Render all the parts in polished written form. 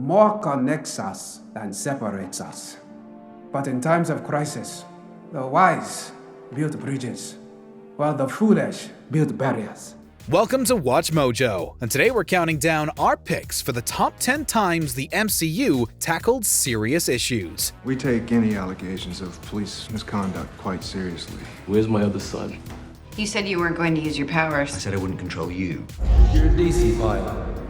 More connects us than separates us. But in times of crisis, the wise build bridges, while the foolish build barriers. Welcome to Watch Mojo, and today we're counting down our picks for the top 10 times the MCU tackled serious issues. We take any allegations of police misconduct quite seriously. Where's my other son? You said you weren't going to use your powers. I said I wouldn't control you. You're a DC pilot,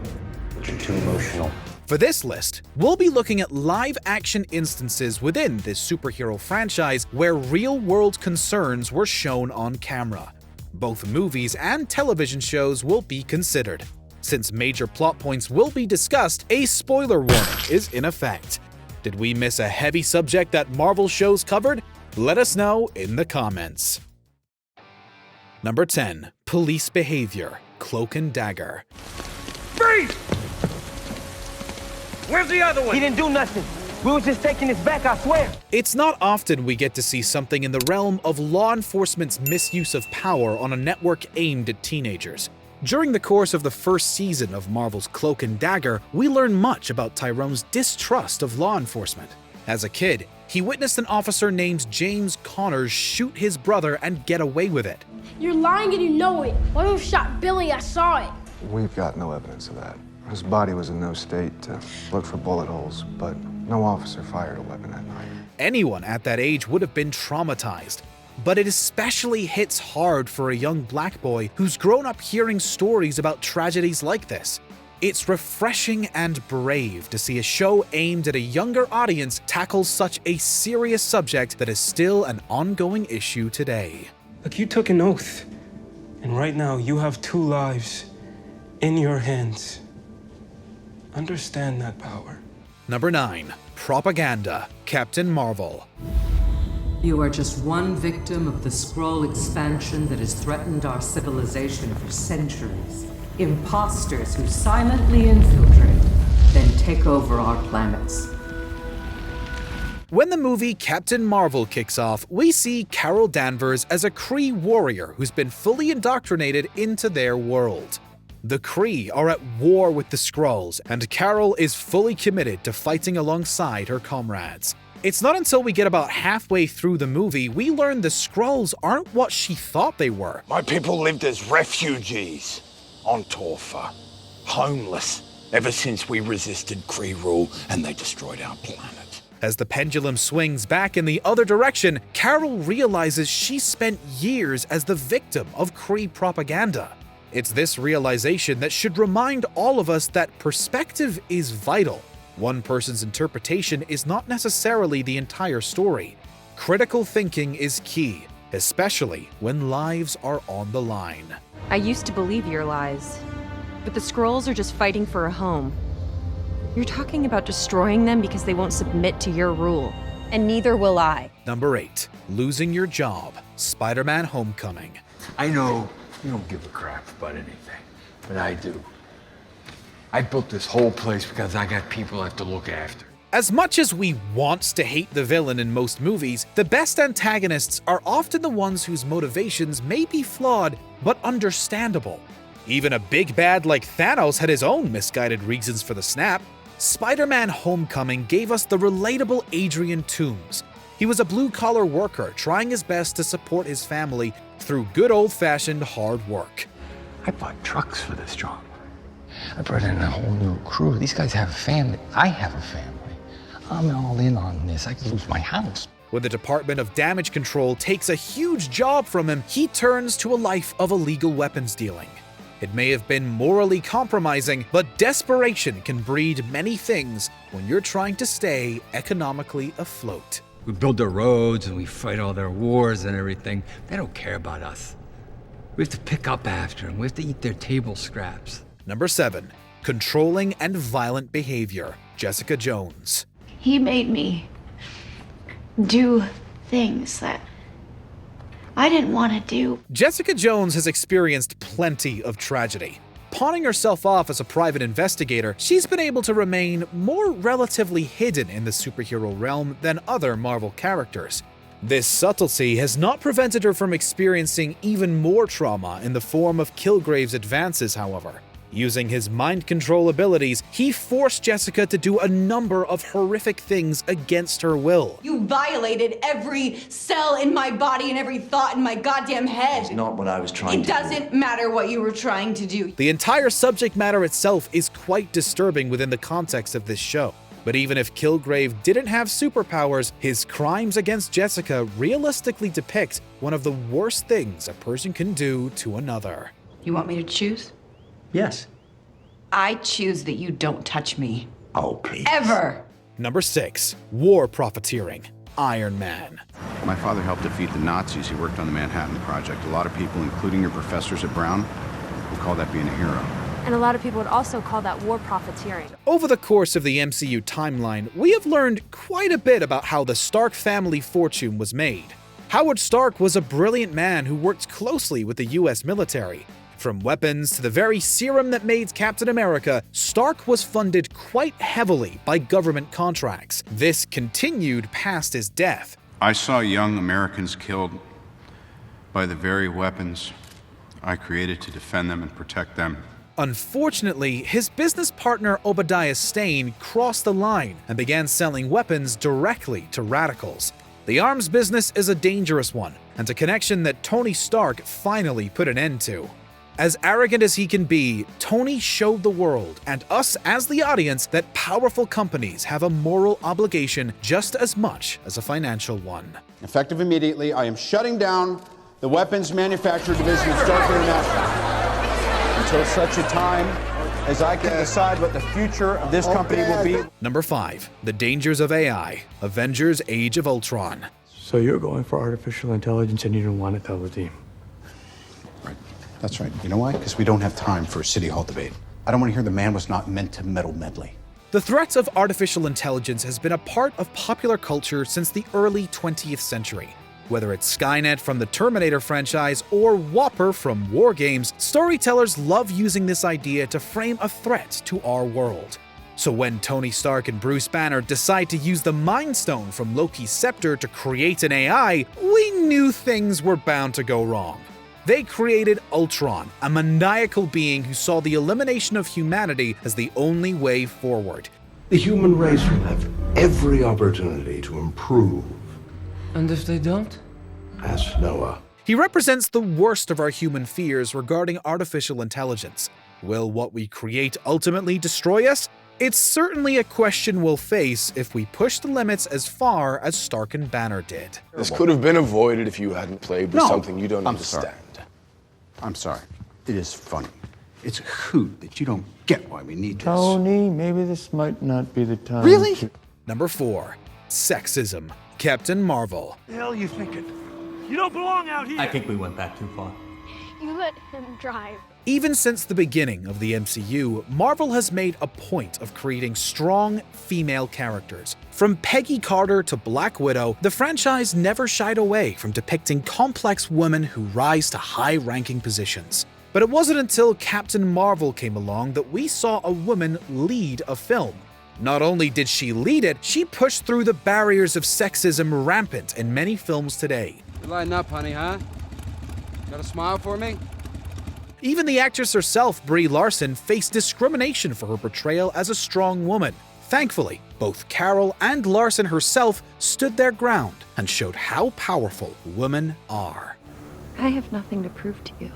but you're too emotional. For this list, we'll be looking at live-action instances within this superhero franchise where real-world concerns were shown on camera. Both movies and television shows will be considered. Since major plot points will be discussed, a spoiler warning is in effect. Did we miss a heavy subject that Marvel shows covered? Let us know in the comments. Number 10. Police Behavior, Cloak and Dagger. Freeze! Where's the other one? He didn't do nothing. We were just taking his back, I swear. It's not often we get to see something in the realm of law enforcement's misuse of power on a network aimed at teenagers. During the course of the first season of Marvel's Cloak and Dagger, we learn much about Tyrone's distrust of law enforcement. As a kid, he witnessed an officer named James Connors shoot his brother and get away with it. You're lying and you know it. One of them shot Billy, I saw it. We've got no evidence of that. His body was in no state to look for bullet holes, but no officer fired a weapon that night. Anyone at that age would have been traumatized. But it especially hits hard for a young black boy who's grown up hearing stories about tragedies like this. It's refreshing and brave to see a show aimed at a younger audience tackle such a serious subject that is still an ongoing issue today. Look, you took an oath, and right now you have 2 lives in your hands. Understand that power. Number 9. Propaganda, Captain Marvel. You are just one victim of the Skrull expansion that has threatened our civilization for centuries. Imposters who silently infiltrate, then take over our planets. When the movie Captain Marvel kicks off, we see Carol Danvers as a Kree warrior who's been fully indoctrinated into their world. The Kree are at war with the Skrulls, and Carol is fully committed to fighting alongside her comrades. It's not until we get about halfway through the movie we learn the Skrulls aren't what she thought they were. My people lived as refugees on Torfa, homeless, ever since we resisted Kree rule and they destroyed our planet. As the pendulum swings back in the other direction, Carol realizes she spent years as the victim of Kree propaganda. It's this realization that should remind all of us that perspective is vital. One person's interpretation is not necessarily the entire story. Critical thinking is key, especially when lives are on the line. I used to believe your lies, but the Skrulls are just fighting for a home. You're talking about destroying them because they won't submit to your rule, and neither will I. Number 8. Losing your job, Spider-Man Homecoming. I know you don't give a crap about anything, but I do. I built this whole place because I got people I have to look after. As much as we want to hate the villain in most movies, the best antagonists are often the ones whose motivations may be flawed but understandable. Even a big bad like Thanos had his own misguided reasons for the snap. Spider-Man Homecoming gave us the relatable Adrian Toomes. He was a blue-collar worker trying his best to support his family through good old-fashioned hard work. I bought trucks for this job. I brought in a whole new crew. These guys have a family. I have a family. I'm all in on this. I could lose my house. When the Department of Damage Control takes a huge job from him, he turns to a life of illegal weapons dealing. It may have been morally compromising, but desperation can breed many things when you're trying to stay economically afloat. We build their roads and we fight all their wars and everything. They don't care about us. We have to pick up after them. We have to eat their table scraps. Number 7. Controlling and violent behavior, Jessica Jones. He made me do things that I didn't want to do. Jessica Jones has experienced plenty of tragedy. Pawning herself off as a private investigator, she's been able to remain more relatively hidden in the superhero realm than other Marvel characters. This subtlety has not prevented her from experiencing even more trauma in the form of Kilgrave's advances, however. Using his mind control abilities, he forced Jessica to do a number of horrific things against her will. You violated every cell in my body and every thought in my goddamn head. It's not what I was trying to do. It doesn't matter what you were trying to do. The entire subject matter itself is quite disturbing within the context of this show. But even if Kilgrave didn't have superpowers, his crimes against Jessica realistically depict one of the worst things a person can do to another. You want me to choose? Yes. I choose that you don't touch me. Oh, please. Ever! Number 6. War profiteering. Iron Man. My father helped defeat the Nazis. He worked on the Manhattan Project. A lot of people, including your professors at Brown, would call that being a hero. And a lot of people would also call that war profiteering. Over the course of the MCU timeline, we have learned quite a bit about how the Stark family fortune was made. Howard Stark was a brilliant man who worked closely with the US military. From weapons to the very serum that made Captain America, Stark was funded quite heavily by government contracts. This continued past his death. I saw young Americans killed by the very weapons I created to defend them and protect them. Unfortunately, his business partner Obadiah Stane crossed the line and began selling weapons directly to radicals. The arms business is a dangerous one, and a connection that Tony Stark finally put an end to. As arrogant as he can be, Tony showed the world, and us as the audience, that powerful companies have a moral obligation just as much as a financial one. Effective immediately, I am shutting down the weapons manufacturer division of Stark International until such a time as I can decide what the future of this company will be. Number 5. The dangers of AI. Avengers: Age of Ultron. So you're going for artificial intelligence and you don't want to tell the team? Right. That's right. You know why? Because we don't have time for a city hall debate. I don't want to hear the man was not meant to meddle medley. The threat of artificial intelligence has been a part of popular culture since the early 20th century. Whether it's Skynet from the Terminator franchise or Whopper from War Games, storytellers love using this idea to frame a threat to our world. So when Tony Stark and Bruce Banner decide to use the Mind Stone from Loki's scepter to create an AI, we knew things were bound to go wrong. They created Ultron, a maniacal being who saw the elimination of humanity as the only way forward. The human race will have every opportunity to improve. And if they don't? Ask Noah. He represents the worst of our human fears regarding artificial intelligence. Will what we create ultimately destroy us? It's certainly a question we'll face if we push the limits as far as Stark and Banner did. This could have been avoided if you hadn't played with something you don't understand. Sorry. I'm sorry. It is funny. It's a hoot that you don't get why we need this. Tony, maybe this might not be the time. Really? Number 4. Sexism. Captain Marvel. The hell are you thinking? You don't belong out here! I think we went back too far. You let him drive. Even since the beginning of the MCU, Marvel has made a point of creating strong female characters. From Peggy Carter to Black Widow, the franchise never shied away from depicting complex women who rise to high-ranking positions. But it wasn't until Captain Marvel came along that we saw a woman lead a film. Not only did she lead it, she pushed through the barriers of sexism rampant in many films today. You lighten up, honey, huh? Got a smile for me? Even the actress herself, Brie Larson, faced discrimination for her portrayal as a strong woman. Thankfully, both Carol and Larson herself stood their ground and showed how powerful women are. I have nothing to prove to you.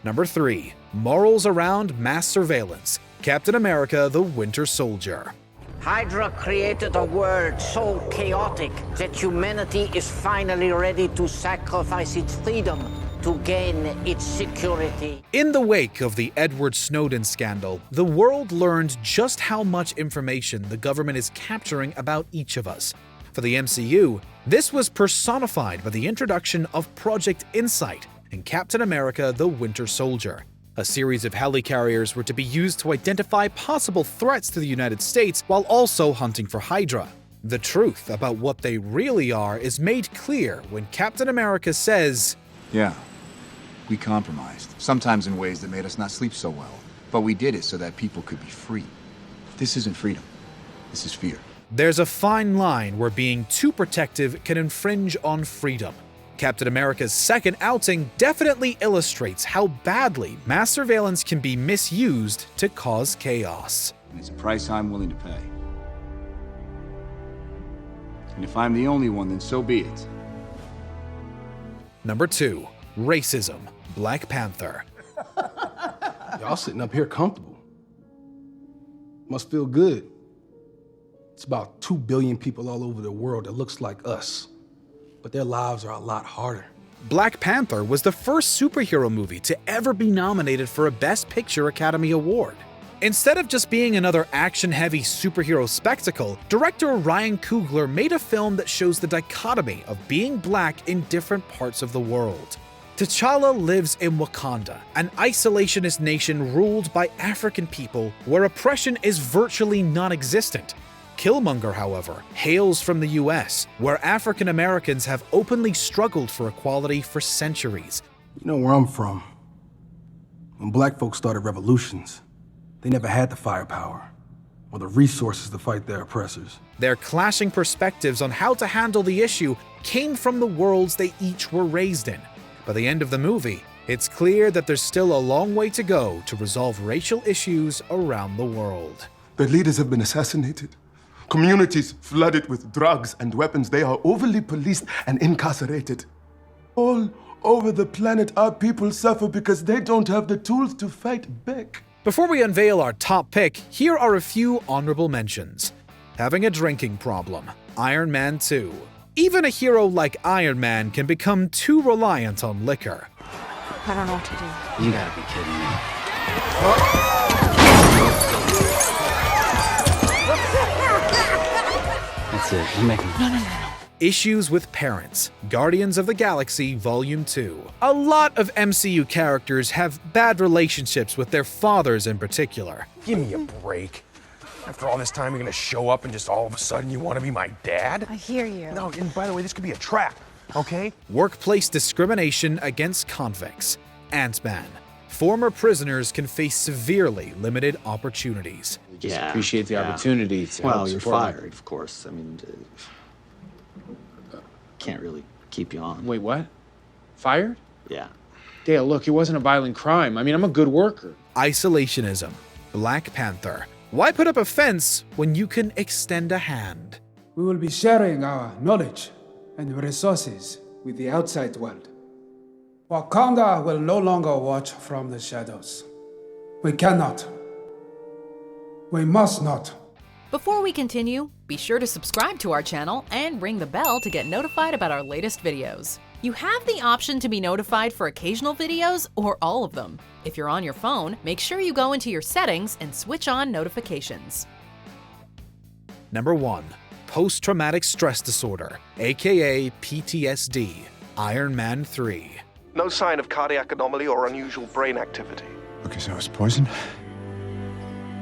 Number 3. Morals around mass surveillance. Captain America: The Winter Soldier. Hydra created a world so chaotic that humanity is finally ready to sacrifice its freedom to gain its security. In the wake of the Edward Snowden scandal, the world learned just how much information the government is capturing about each of us. For the MCU, this was personified by the introduction of Project Insight in Captain America: The Winter Soldier. A series of helicarriers were to be used to identify possible threats to the United States while also hunting for Hydra. The truth about what they really are is made clear when Captain America says, "Yeah, we compromised, sometimes in ways that made us not sleep so well, but we did it so that people could be free. This isn't freedom, this is fear." There's a fine line where being too protective can infringe on freedom. Captain America's second outing definitely illustrates how badly mass surveillance can be misused to cause chaos. It's a price I'm willing to pay. And if I'm the only one, then so be it. Number 2. Racism. Black Panther. Y'all sitting up here comfortable. Must feel good. It's about 2 billion people all over the world that looks like us, but their lives are a lot harder. Black Panther was the first superhero movie to ever be nominated for a Best Picture Academy Award. Instead of just being another action-heavy superhero spectacle, director Ryan Coogler made a film that shows the dichotomy of being black in different parts of the world. T'Challa lives in Wakanda, an isolationist nation ruled by African people where oppression is virtually non-existent. Killmonger, however, hails from the US, where African Americans have openly struggled for equality for centuries. You know where I'm from. When black folks started revolutions, they never had the firepower or the resources to fight their oppressors. Their clashing perspectives on how to handle the issue came from the worlds they each were raised in. By the end of the movie, it's clear that there's still a long way to go to resolve racial issues around the world. Their leaders have been assassinated. Communities flooded with drugs and weapons. They are overly policed and incarcerated. All over the planet, our people suffer because they don't have the tools to fight back. Before we unveil our top pick, here are a few honorable mentions. Having a drinking problem. Iron Man 2. Even a hero like Iron Man can become too reliant on liquor. I don't know what to do. You gotta be kidding me. That's it. You make me. No. Issues with parents. Guardians of the Galaxy Volume 2. A lot of MCU characters have bad relationships with their fathers in particular. Give me a break. After all this time, you're gonna show up and just all of a sudden you want to be my dad? I hear you. No, and by the way, this could be a trap, okay? Workplace discrimination against convicts. Ant-Man. Former prisoners can face severely limited opportunities. Just appreciate the opportunity to Well, help you're support me. fired, of course. I mean, can't really keep you on. Wait, what? Fired? Yeah. Dale, look, it wasn't a violent crime. I mean, I'm a good worker. Isolationism. Black Panther. Why put up a fence when you can extend a hand? We will be sharing our knowledge and resources with the outside world. Wakanda will no longer watch from the shadows. We cannot. We must not. Before we continue, be sure to subscribe to our channel and ring the bell to get notified about our latest videos. You have the option to be notified for occasional videos or all of them. If you're on your phone, make sure you go into your settings and switch on notifications. Number 1. Post-traumatic stress disorder, aka PTSD. Iron Man 3. No sign of cardiac anomaly or unusual brain activity. Okay, so it's poison?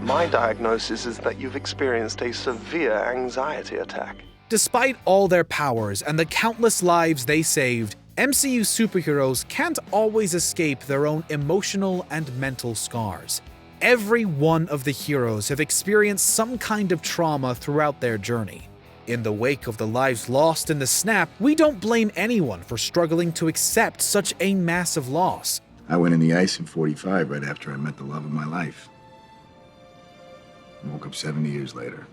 My diagnosis is that you've experienced a severe anxiety attack. Despite all their powers and the countless lives they saved, MCU superheroes can't always escape their own emotional and mental scars. Every one of the heroes have experienced some kind of trauma throughout their journey. In the wake of the lives lost in the snap, we don't blame anyone for struggling to accept such a massive loss. I went in the ice in 45 right after I met the love of my life. Woke up 70 years later.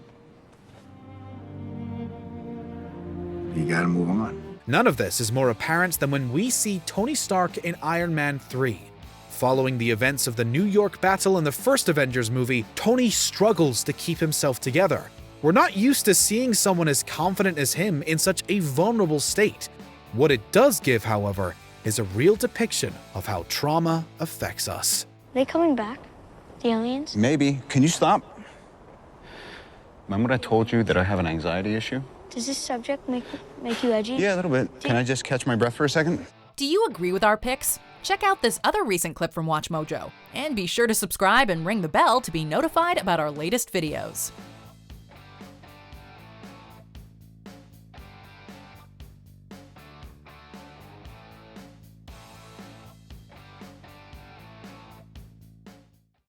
You gotta move on. None of this is more apparent than when we see Tony Stark in Iron Man 3. Following the events of the New York battle in the first Avengers movie, Tony struggles to keep himself together. We're not used to seeing someone as confident as him in such a vulnerable state. What it does give, however, is a real depiction of how trauma affects us. Are they coming back? The aliens? Maybe. Can you stop? Remember I told you that I have an anxiety issue? Does this subject make you edgy? Yeah, a little bit. Can I just catch my breath for a second? Do you agree with our picks? Check out this other recent clip from WatchMojo, and be sure to subscribe and ring the bell to be notified about our latest videos.